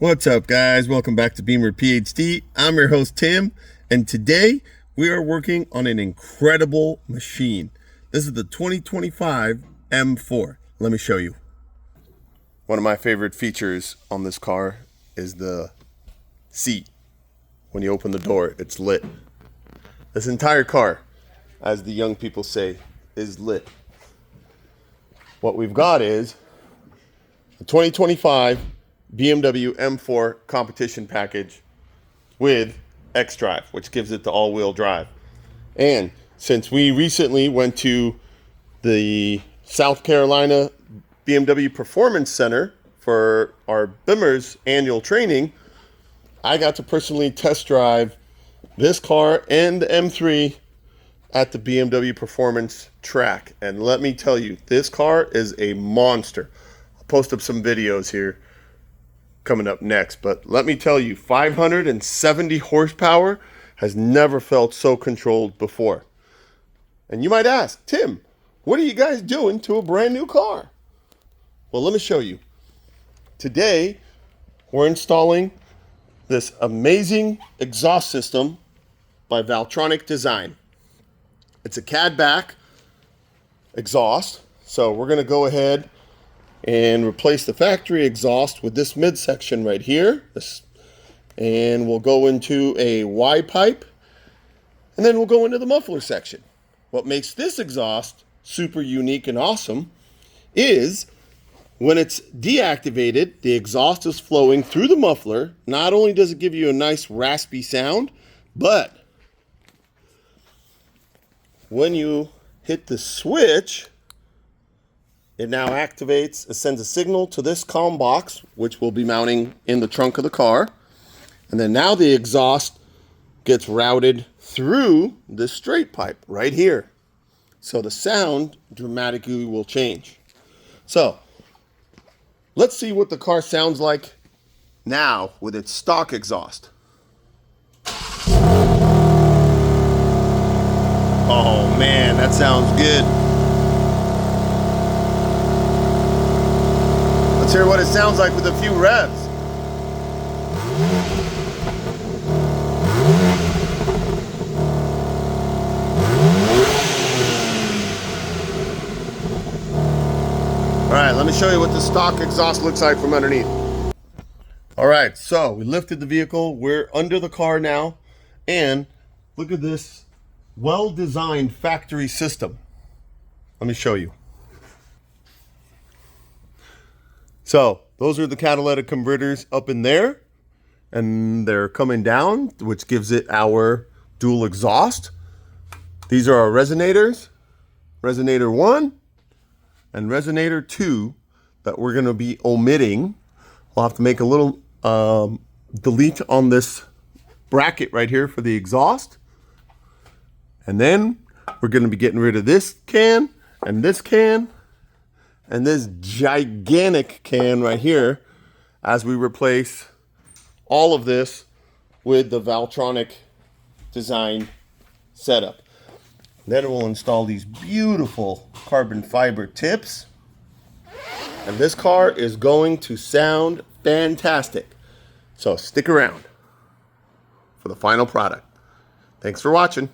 What's up, guys? Welcome back to Bimmer PhD. I'm your host, Tim, and today we are working on an incredible machine. This is the 2025 M4. Let me show you. One of my favorite features on this car is the seat. When you open the door, it's lit. This entire car, as the young people say, is lit. What we've got is the 2025 BMW M4 Competition package with xDrive, which gives it the all-wheel drive. And since we recently went to the South Carolina BMW Performance Center for our Bimmer's annual training, I got to personally test drive this car and the M3 at the BMW Performance track. And let me tell you, this car is a monster. I'll post up some videos here coming up next, but let me tell you, 570 horsepower has never felt so controlled before. And you might ask, Tim, what are you guys doing to a brand new car? Well, let me show you. Today, we're installing this amazing exhaust system by Valvetronic Designs. It's a CAD back exhaust, so we're going to go ahead and replace the factory exhaust with this midsection right here. And we'll go into a Y pipe, and then we'll go into the muffler section. What makes this exhaust super unique and awesome is when it's deactivated, the exhaust is flowing through the muffler. Not only does it give you a nice raspy sound, but when you hit the switch, it now activates, it sends a signal to this comm box, which we'll be mounting in the trunk of the car. And then now the exhaust gets routed through this straight pipe right here. So the sound dramatically will change. So let's see what the car sounds like now with its stock exhaust. Oh man, that sounds good. Let's hear what it sounds like with a few revs. All right, let me show you what the stock exhaust looks like from underneath. All right, so we lifted the vehicle. We're under the car now. And look at this well-designed factory system. Let me show you. So those are the catalytic converters up in there, and they're coming down, which gives it our dual exhaust. These are our resonators, resonator 1 and resonator 2 that we're going to be omitting. We'll have to make a little delete on this bracket right here for the exhaust. And then we're going to be getting rid of this can and this can and this gigantic can right here as we replace all of this with the Valvetronic Design setup. Then we'll install these beautiful carbon fiber tips. And this car is going to sound fantastic. So stick around for the final product. Thanks for watching.